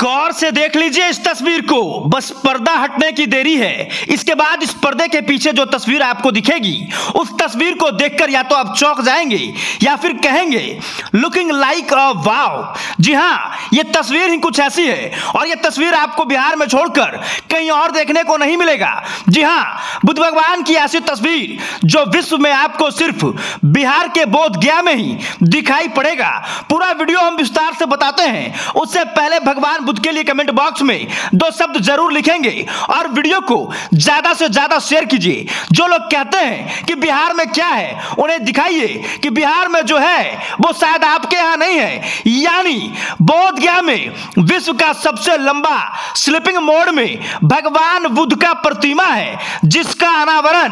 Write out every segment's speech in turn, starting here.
गौर से देख लीजिए इस तस्वीर को, बस पर्दा हटने की देरी है। इसके बाद इस पर्दे के पीछे जो तस्वीर आपको दिखेगी, उस तस्वीर को देखकर या तो आप चौंक जाएंगे या फिर कहेंगे लुकिंग लाइक अ वाव। जी हाँ, ये तस्वीर ही कुछ ऐसी है और ये तस्वीर आपको बिहार में छोड़कर कहीं और देखने को नहीं मिलेगा। जी हाँ, बुद्ध भगवान की ऐसी तस्वीर जो विश्व में आपको सिर्फ बिहार के बोधगया में ही दिखाई पड़ेगा। पूरा वीडियो हम विस्तार से बताते हैं, उससे पहले भगवान बुद्ध के लिए कमेंट बॉक्स में 2 शब्द जरूर लिखेंगे और वीडियो को ज्यादा से ज्यादा शेयर कीजिए। जो लोग कहते हैं कि बिहार में क्या है, उन्हें दिखाइए कि बिहार में जो है वो शायद आपके यहां नहीं है। यानी बोधगया में विश्व का सबसे लंबा स्लीपिंग मोड में भगवान बुद्ध का प्रतिमा है, जिसका अनावरण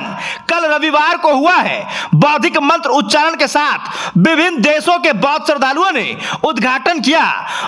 कल रविवार को हुआ है। बौद्धिक मंत्र उच्चारण के साथ विभिन्न देशों के बौद्ध श्रद्धालुओं ने उद्घाटन किया।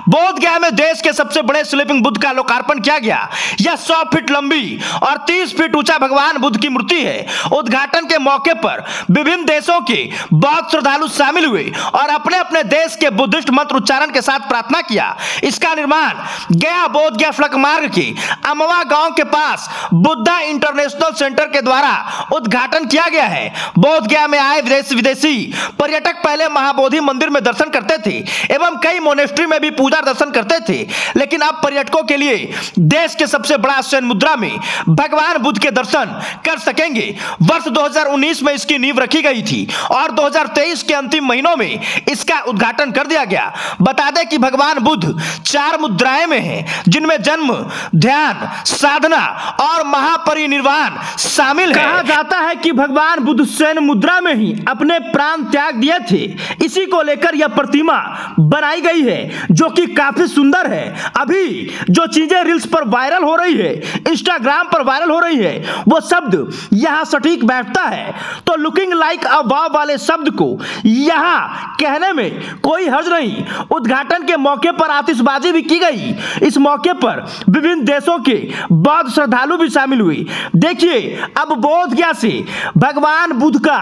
बोधगया में देश के सबसे बड़े स्लीपिंग बुद्ध का लोकार्पण किया गया। यह 100 फीट लंबी और 30 फीट ऊंचा भगवान बुद्ध की मूर्ति है। उद्घाटन के मौके पर विभिन्न देशों के बौद्ध श्रद्धालु शामिल हुए और अपने अपने देश के बुद्धिस्ट मंत्र उच्चारण के साथ प्रार्थना किया। इसका निर्माण गया बोधगया सड़क मार्ग के अमवा गांव के पास बुद्धा इंटरनेशनल सेंटर के द्वारा उद्घाटन किया गया है। बोधगया में आए विदेशी पर्यटक पहले महाबोधि मंदिर में दर्शन करते थे एवं कई मोनेस्ट्री में भी पूजा दर्शन करते थे, लेकिन अब पर्यटकों के लिए देश के सबसे बड़ा शयन मुद्रा में भगवान बुद्ध के दर्शन कर सकेंगे। वर्ष 2019 में इसकी नींव रखी गई थी और 2023 के अंतिम महीनों में इसका उद्घाटन कर दिया गया। बता दें कि भगवान बुद्ध 4 मुद्राएं में हैं, जिनमें जन्म, ध्यान, साधना और महापरिनिर्वाण शामिल है। कहा जाता है कि भगवान बुद्ध शयन मुद्रा में ही अपने प्राण त्याग दिए थे। इसी को लेकर यह प्रतिमा बनाई गई है, जो कि काफी सुंदर है। अभी जो चीजें रील्स पर वायरल हो रही है, इंस्टाग्राम पर वायरल हो रही है, वो शब्द यहां सटीक बैठता है। तो लुकिंग लाइक अ वाव वाले शब्द को यहां कहने में कोई हर्ज नहीं। उद्घाटन के मौके पर आतिशबाजी भी की गई। इस मौके पर विभिन्न देशों के बौद्ध श्रद्धालु भी शामिल हुए। देखिए, अब बोधगया से भगवान बुद्ध का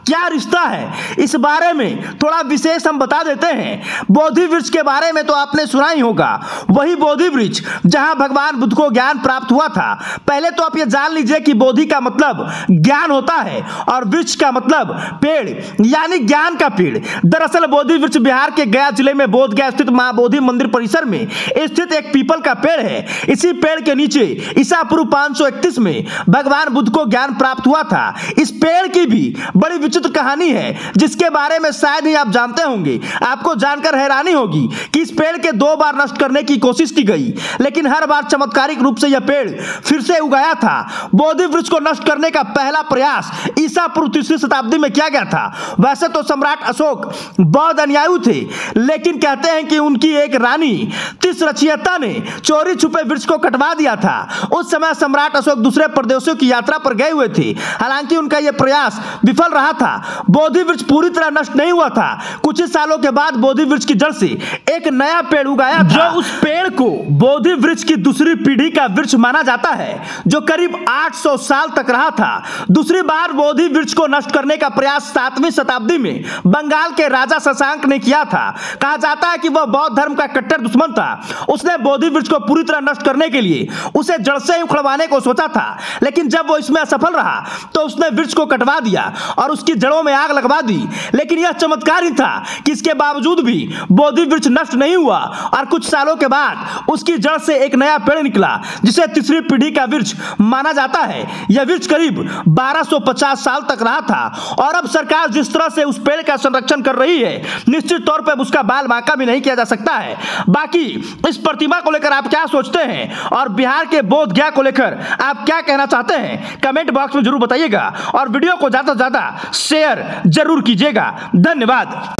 क्या रिश्ता है, इस बारे में थोड़ा विशेष हम बता देते हैं। बोधि वृक्ष के बारे में तो आपने सुना ही होगा, वही बोधि वृक्ष जहां भगवान बुद्ध को ज्ञान प्राप्त हुआ था। पहले तो आप ये जान लीजिए कि बोधि का मतलब ज्ञान होता है और वृक्ष का मतलब पेड़, यानी ज्ञान का पेड़। दरअसल बोधि वृक्ष बिहार के गया जिले में बोधगया स्थित महाबोधि मंदिर परिसर में स्थित एक पीपल का पेड़ है। इसी पेड़ के नीचे ईसा पूर्व 531 में भगवान बुद्ध को ज्ञान प्राप्त हुआ था। इस पेड़ की भी बड़ी विचित्र कहानी है, जिसके बारे में शायद ही आप जानते होंगे। आपको जानकर हैरानी होगी कि इस पेड़ के 2 बार नष्ट करने की कोशिश की गई, लेकिन हर बार चमत्कारिक रूप से यह पेड़ फिर से उगाया था। बोधि वृक्ष को नष्ट करने का पहला प्रयास ईसा पूर्व 3वीं शताब्दी में किया गया था। वैसे तो सम्राट अशोक बौद्ध अनुयायी थे, लेकिन कहते हैं कि उनकी एक रानी तिसरचियता ने चोरी छुपे वृक्ष को कटवा दिया था। उस समय सम्राट अशोक दूसरे प्रदेशों की यात्रा पर गए हुए थे। हालांकि उनका यह प्रयास विफल रहा था। बोधि वृक्ष पूरी तरह नष्ट नहीं हुआ था। कुछ ही सालों के बाद बोधि वृक्ष की जड़ से एक नया पेड़ उगाया था। जो उस पेड़ को बोधि वृक्ष की दूसरी पीढ़ी का वृक्ष माना जाता है, जो करीब 800 साल तक रहा था। दूसरी बार बोधि वृक्ष को नष्ट करने का प्रयास 7वीं शताब्दी में बंगाल के राजा शशांक ने किया था। कहा जाता है कि वह बौद्ध धर्म का कट्टर दुश्मन था। उसने बोधि वृक्ष को पूरी तरह नष्ट करने के लिए उसे जड़ से उखड़वाने को सोचा था, लेकिन जब वो इसमें असफल रहा तो उसने वृक्ष को कटवा दिया और उसकी जड़ों में आग लगवा दी। लेकिन यह चमत्कार ही था कि इसके बावजूद भी बोधि वृक्ष नष्ट नहीं हुआ और कुछ सालों के बाद उसकी जड़ से एक नया पेड़ निकला, जिसे तीसरी पीढ़ी का वृक्ष माना जाता है। यह वृक्ष करीब 1250 साल तक रहा था और अब सरकार जिस तरह से उस पेड़ का संरक्षण कर रही है, निश्चित तौर पर उसका बाल बांका भी नहीं किया जा सकता है। बाकी इस प्रतिमा को लेकर आप क्या सोचते हैं और बिहार के बोधगया को लेकर आप क्या कहना चाहते हैं, कमेंट बॉक्स में जरूर बताइएगा और वीडियो को ज्यादा से ज्यादा शेयर जरूर कीजिएगा। धन्यवाद।